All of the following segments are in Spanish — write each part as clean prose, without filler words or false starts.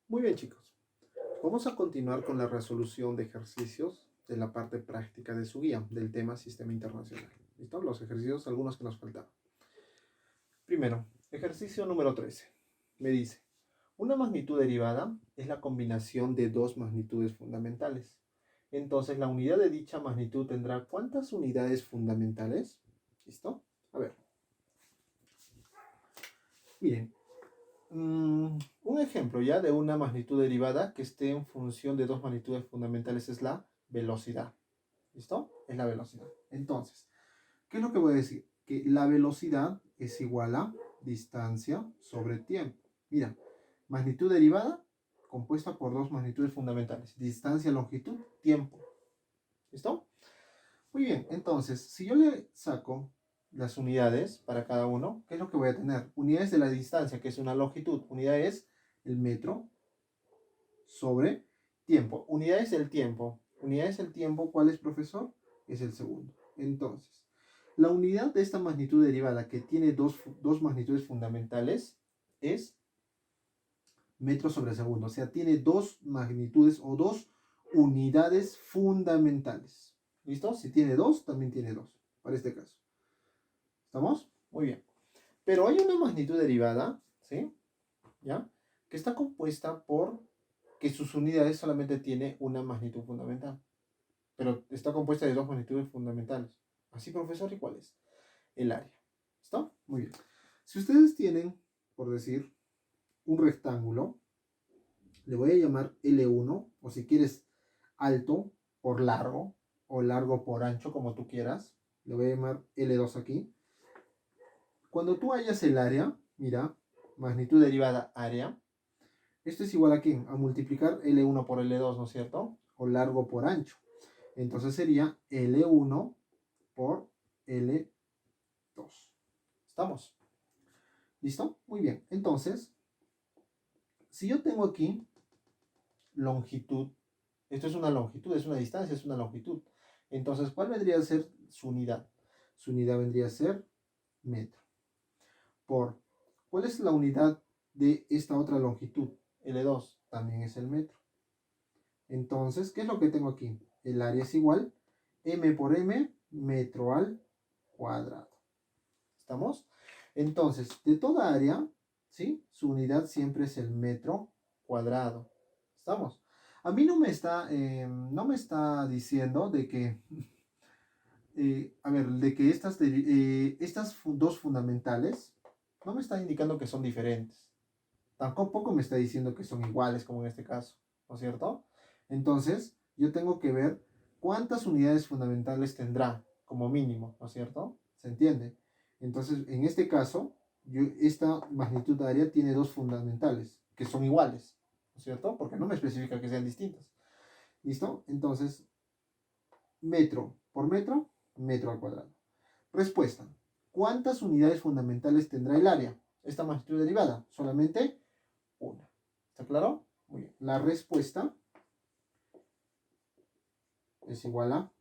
Muy bien, chicos. Vamos a continuar con la resolución de ejercicios de la parte práctica de su guía del tema Sistema Internacional. ¿Listo? Los ejercicios, algunos que nos faltaban. Primero, ejercicio número 13. Me dice, una magnitud derivada es la combinación de dos magnitudes fundamentales. Entonces, la unidad de dicha magnitud tendrá ¿cuántas unidades fundamentales? ¿Listo? A ver. Miren, un ejemplo ya de una magnitud derivada que esté en función de dos magnitudes fundamentales es la velocidad. ¿Listo? Es la velocidad. Entonces, ¿qué es lo que voy a decir? Que la velocidad es igual a distancia sobre tiempo. Mira, magnitud derivada compuesta por dos magnitudes fundamentales. Distancia, longitud, tiempo. ¿Listo? Muy bien, entonces, si yo le saco las unidades para cada uno, ¿qué es lo que voy a tener? Unidades de la distancia, que es una longitud. Unidad es el metro sobre tiempo. Unidades del tiempo. Unidades del tiempo, ¿cuál es, profesor? Es el segundo. Entonces, la unidad de esta magnitud derivada que tiene dos magnitudes fundamentales es metro sobre segundo. O sea, tiene dos magnitudes o dos unidades fundamentales. ¿Listo? Si tiene dos, también tiene dos. Para este caso. ¿Estamos? Muy bien. Pero hay una magnitud derivada, ¿sí? ¿Ya? Que está compuesta por que sus unidades solamente tiene una magnitud fundamental. Pero está compuesta de dos magnitudes fundamentales. Así, profesor, ¿y cuál es? El área. ¿Está? Muy bien. Si ustedes tienen, por decir, un rectángulo, le voy a llamar L1, o si quieres, alto por largo, o largo por ancho, como tú quieras. Le voy a llamar L2 aquí. Cuando tú hallas el área, mira, magnitud derivada área, esto es igual a ¿qué? A multiplicar L1 por L2, ¿no es cierto? O largo por ancho. Entonces sería L1 por L2. ¿Estamos? ¿Listo? Muy bien. Entonces, si yo tengo aquí longitud, esto es una longitud, es una distancia, es una longitud. Entonces, ¿cuál vendría a ser su unidad? Su unidad vendría a ser metro. Por, ¿cuál es la unidad de esta otra longitud? L2, también es el metro. Entonces, ¿qué es lo que tengo aquí? El área es igual, m por m, metro al cuadrado. ¿Estamos? Entonces, de toda área, ¿sí? Su unidad siempre es el metro cuadrado. ¿Estamos? A mí no me está diciendo de que, a ver, de que estas dos fundamentales no me está indicando que son diferentes. Tampoco me está diciendo que son iguales, como en este caso, ¿no es cierto? Entonces, yo tengo que ver cuántas unidades fundamentales tendrá como mínimo, ¿no es cierto? ¿Se entiende? Entonces, en este caso, esta magnitud de área tiene dos fundamentales, que son iguales, ¿no es cierto? Porque no me especifica que sean distintas. ¿Listo? Entonces, metro por metro, metro al cuadrado. Respuesta. ¿Cuántas unidades fundamentales tendrá el área? Esta magnitud derivada. Solamente una. ¿Está claro? Muy bien. La respuesta es igual a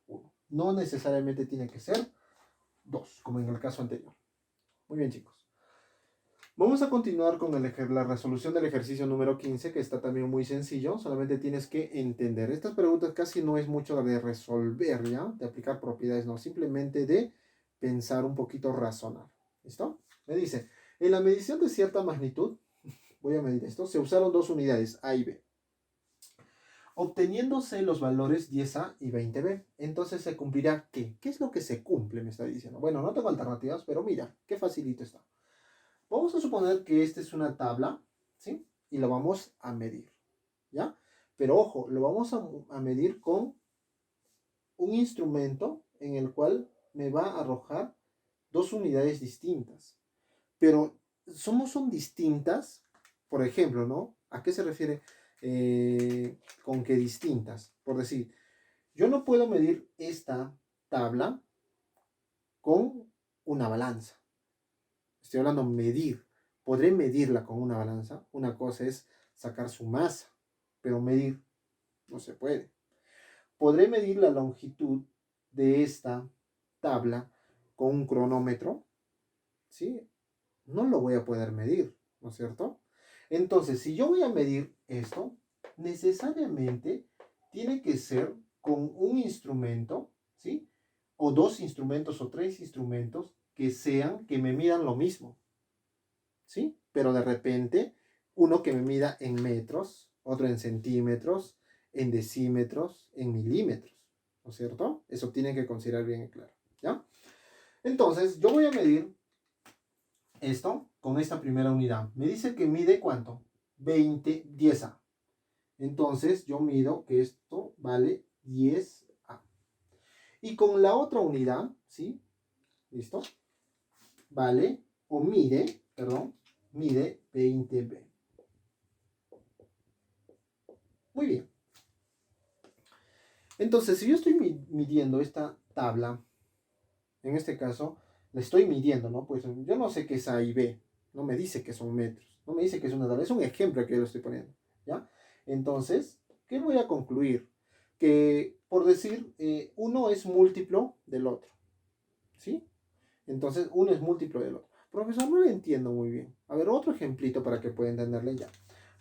1. No necesariamente tiene que ser 2, como en el caso anterior. Muy bien, chicos. Vamos a continuar con la resolución del ejercicio número 15, que está también muy sencillo. Solamente tienes que entender. Estas preguntas casi no es mucho de resolver, ¿ya? De aplicar propiedades, no. Simplemente de pensar un poquito, razonar. ¿Listo? Me dice, en la medición de cierta magnitud, voy a medir esto, se usaron dos unidades, A y B, obteniéndose los valores 10A y 20B. Entonces se cumplirá ¿qué? ¿Qué es lo que se cumple? Me está diciendo. Bueno, no tengo alternativas, pero mira, qué facilito está. Vamos a suponer que esta es una tabla, ¿sí? Y lo vamos a medir, ¿ya? Pero ojo, lo vamos a medir con un instrumento en el cual me va a arrojar dos unidades distintas. Pero son distintas, por ejemplo, ¿no? ¿A qué se refiere con que distintas? Por decir, yo no puedo medir esta tabla con una balanza. Estoy hablando de medir. Podré medirla con una balanza. Una cosa es sacar su masa, pero medir no se puede. Podré medir la longitud de esta tabla con un cronómetro, ¿sí? No lo voy a poder medir, ¿no es cierto? Entonces, si yo voy a medir esto, necesariamente tiene que ser con un instrumento, ¿sí? O dos instrumentos o tres instrumentos que me midan lo mismo, ¿sí? Pero de repente, uno que me mida en metros, otro en centímetros, en decímetros, en milímetros, ¿no es cierto? Eso tienen que considerar bien claro, ¿ya? Entonces, yo voy a medir esto con esta primera unidad. Me dice que mide ¿cuánto? 10A. Entonces, yo mido que esto vale 10A. Y con la otra unidad, ¿sí? ¿Listo? Vale, o mide, perdón, mide 20B. Muy bien. Entonces, si yo estoy midiendo esta tabla, en este caso, la estoy midiendo, ¿no? Pues yo no sé qué es A y B. No me dice que son metros. No me dice que es una tabla. Es un ejemplo que yo lo estoy poniendo, ¿ya? Entonces, ¿qué voy a concluir? Que, por decir, uno es múltiplo del otro, ¿sí? Entonces, uno es múltiplo del otro. Profesor, no lo entiendo muy bien. A ver, otro ejemplito para que pueda entenderle ya.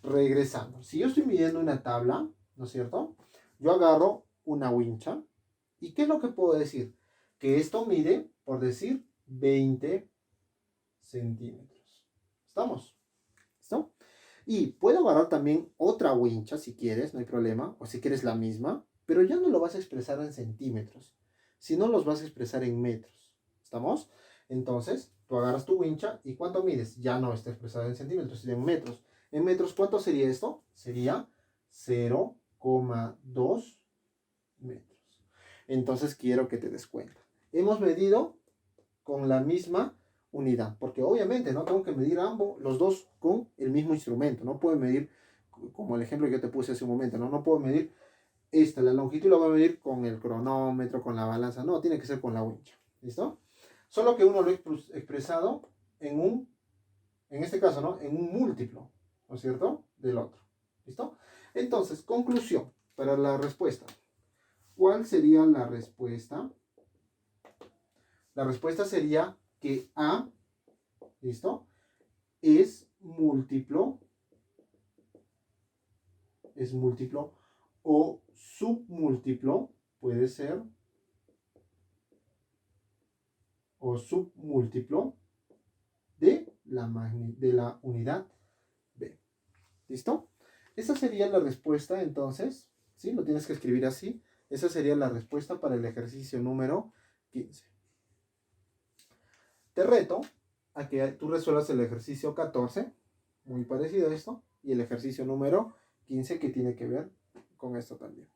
Regresando. Si yo estoy midiendo una tabla, ¿no es cierto? Yo agarro una wincha. ¿Y qué es lo que puedo decir? Que esto mide, por decir, 20 centímetros. ¿Estamos? ¿Listo? Y puedo agarrar también otra wincha si quieres, no hay problema. O si quieres la misma. Pero ya no lo vas a expresar en centímetros, sino los vas a expresar en metros. ¿Estamos? Entonces, tú agarras tu wincha y ¿cuánto mides? Ya no está expresado en centímetros, sino en metros. En metros, ¿cuánto sería esto? Sería 0,2 metros. Entonces, quiero que te des cuenta. Hemos medido con la misma unidad, porque obviamente no tengo que medir ambos, los dos con el mismo instrumento. No puedo medir, como el ejemplo que yo te puse hace un momento, no puedo medir la longitud la voy a medir con el cronómetro, con la balanza. No, tiene que ser con la wincha. ¿Listo? Solo que uno lo he expresado en este caso, ¿no? En un múltiplo, ¿no es cierto? Del otro. ¿Listo? Entonces, conclusión para la respuesta. ¿Cuál sería la respuesta? La respuesta sería que A, ¿listo? Es múltiplo o submúltiplo, puede ser, o submúltiplo de la unidad B. ¿Listo? Esa sería la respuesta entonces, ¿sí? Lo tienes que escribir así. Esa sería la respuesta para el ejercicio número 15. Te reto a que tú resuelvas el ejercicio 14, muy parecido a esto, y el ejercicio número 15 que tiene que ver con esto también.